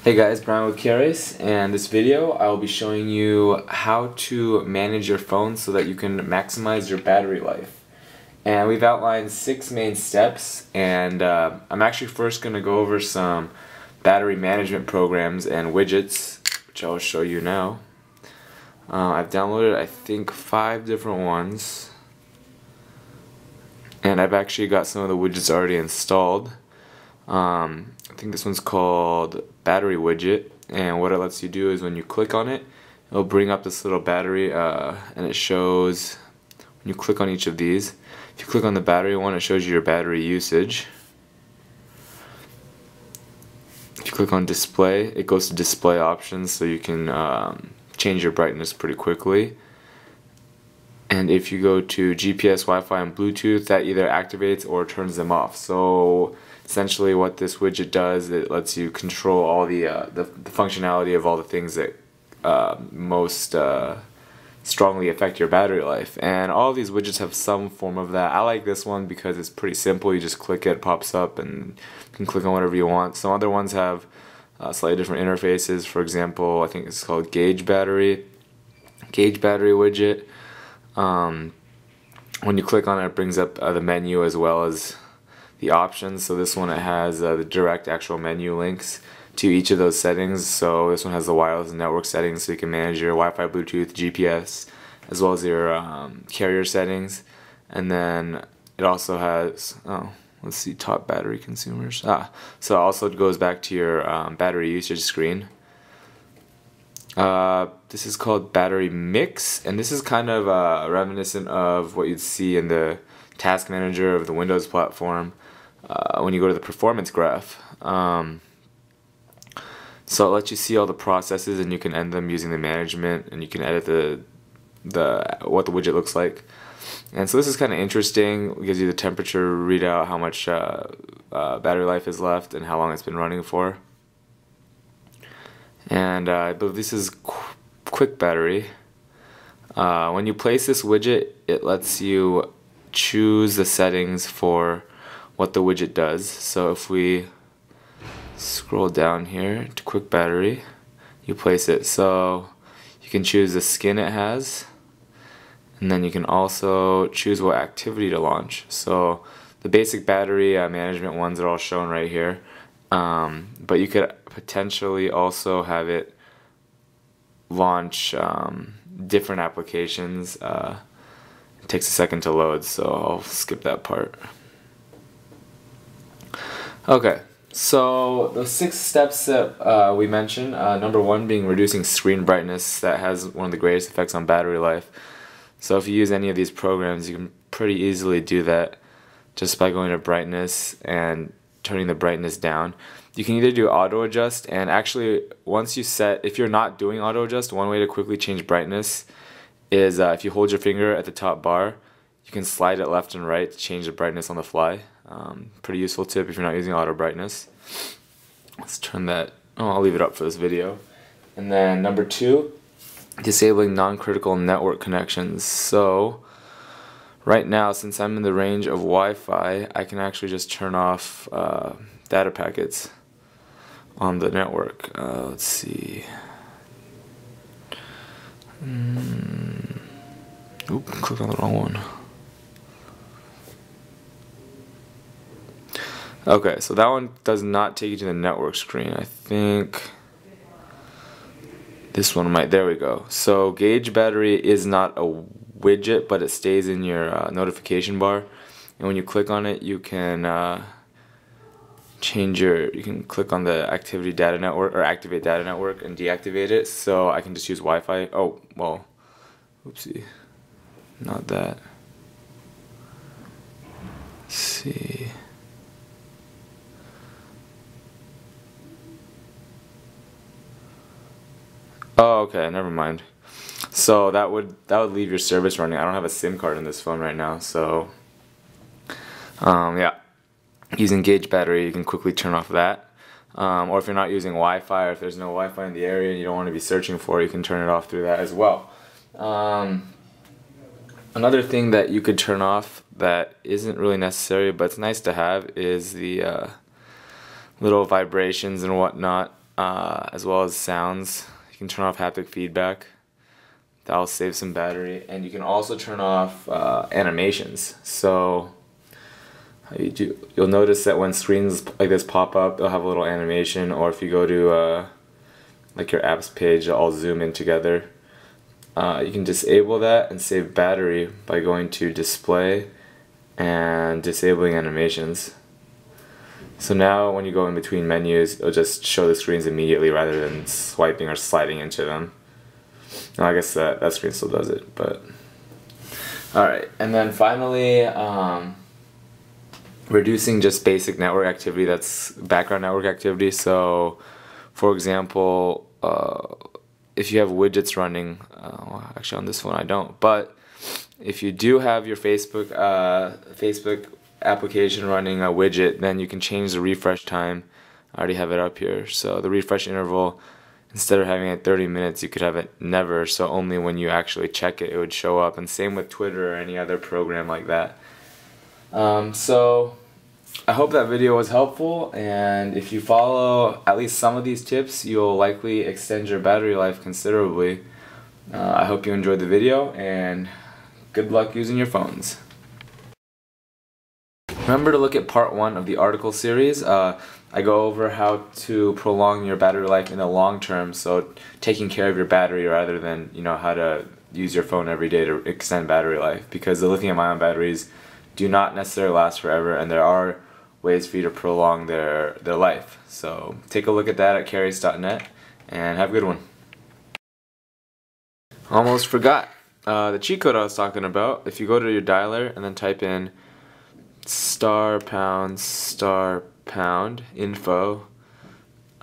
Hey guys, Brian with Keris, and this video I will be showing you how to manage your phone so that you can maximize your battery life. And we've outlined 6 main steps, and I'm actually first going to go over some battery management programs and widgets, which I'll show you now. I've downloaded I think 5 different ones, and I've actually got some of the widgets already installed. I think this one's called Battery Widget, and what it lets you do is when you click on it, it'll bring up this little battery, and it shows, when you click on each of these, if you click on the battery one, it shows you your battery usage. If you click on display, it goes to display options, so you can change your brightness pretty quickly. And if you go to GPS, Wi-Fi, and Bluetooth, that either activates or turns them off. So essentially what this widget does, it lets you control all the functionality of all the things that most strongly affect your battery life. And all of these widgets have some form of that. I like this one because it's pretty simple. You just click it pops up, and you can click on whatever you want. Some other ones have slightly different interfaces. For example, I think it's called Gauge Battery widget. When you click on it, it brings up the menu as well as the options. So this one, it has the direct actual menu links to each of those settings. So this one has the wireless network settings, so you can manage your Wi-Fi, Bluetooth, GPS, as well as your carrier settings. And then it also has, let's see, top battery consumers. So also it goes back to your battery usage screen. This is called Battery Mix, and this is kind of reminiscent of what you'd see in the task manager of the Windows platform when you go to the performance graph. So it lets you see all the processes, and you can end them using the management, and you can edit what the widget looks like. And so this is kind of interesting. It gives you the temperature readout, how much battery life is left, and how long it's been running for. And I believe this is Quick Battery. When you place this widget, it lets you choose the settings for what the widget does. So if we scroll down here to Quick Battery, you place it. So you can choose the skin it has, and then you can also choose what activity to launch. So the basic battery management ones are all shown right here. But you could potentially also have it launch different applications. It takes a second to load, so I'll skip that part. Okay, so the 6 steps that we mentioned, number 1 being reducing screen brightness. That has one of the greatest effects on battery life. So if you use any of these programs, you can pretty easily do that just by going to brightness and turning the brightness down. You can either do auto adjust, and actually once you set, if you're not doing auto adjust, one way to quickly change brightness is if you hold your finger at the top bar, you can slide it left and right to change the brightness on the fly. Pretty useful tip if you're not using auto brightness. Let's turn that, I'll leave it up for this video. And then number 2, disabling non-critical network connections. So right now, since I'm in the range of Wi-Fi, I can actually just turn off data packets on the network. Let's see. Oop, click on the wrong one. Okay, so that one does not take you to the network screen. I think this one might. There we go. So Gauge Battery is not a widget, but it stays in your notification bar, and when you click on it, you can you can click on the activity data network or activate data network and deactivate it. So I can just use Wi-Fi. Oh well, oopsie, not that. Let's see. Oh, okay, never mind. So that would leave your service running. I don't have a SIM card in this phone right now, so yeah. Using Gauge Battery, you can quickly turn off that. Or if you're not using Wi-Fi, or if there's no Wi-Fi in the area and you don't want to be searching for it, you can turn it off through that as well. Another thing that you could turn off that isn't really necessary, but it's nice to have, is the little vibrations and whatnot as well as sounds. You can turn off haptic feedback. That'll save some battery, and you can also turn off animations. So you'll notice that when screens like this pop up, they'll have a little animation, or if you go to like your apps page, they'll all zoom in together. You can disable that and save battery by going to display and disabling animations. So now when you go in between menus, it'll just show the screens immediately rather than swiping or sliding into them. Now, I guess that screen still does it, but alright. And then finally, reducing just basic network activity, that's background network activity. So for example, if you have widgets running, well, actually on this phone I don't, but if you do have your Facebook application running a widget, then you can change the refresh time. I already have it up here. So the refresh interval, instead of having it 30 minutes, you could have it never, so only when you actually check it, it would show up. And same with Twitter or any other program like that. So I hope that video was helpful, and if you follow at least some of these tips, you'll likely extend your battery life considerably. I hope you enjoyed the video, and good luck using your phones. Remember to look at part 1 of the article series. I go over how to prolong your battery life in the long term, so taking care of your battery rather than how to use your phone every day to extend battery life, because the lithium-ion batteries do not necessarily last forever, and there are ways for you to prolong their life. So take a look at that at Carries.net, and have a good one. Almost forgot the cheat code I was talking about. If you go to your dialer and then type in *#*# info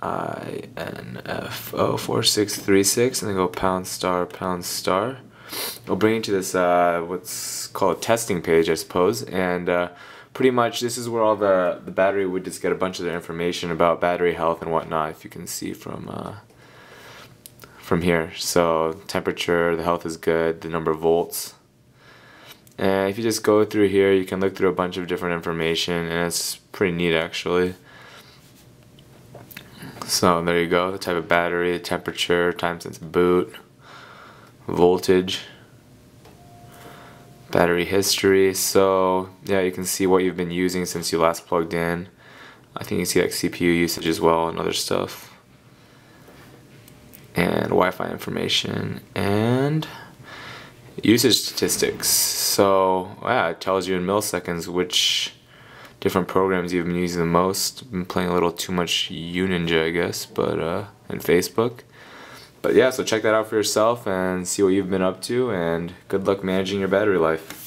INFO 4636 and then go ###. It'll bring you to this what's called a testing page, I suppose, and pretty much this is where all the battery would just get a bunch of their information about battery health and whatnot, if you can see from here. So temperature, the health is good, the number of volts. And if you just go through here, you can look through a bunch of different information, and it's pretty neat actually. So there you go, the type of battery, the temperature, time since boot, voltage, battery history. So yeah, you can see what you've been using since you last plugged in. I think you see like CPU usage as well and other stuff. And Wi-Fi information and usage statistics. So yeah, it tells you in milliseconds which different programs you've been using the most. Been playing a little too much Uninja, I guess, but and Facebook. But yeah, so check that out for yourself and see what you've been up to, and good luck managing your battery life.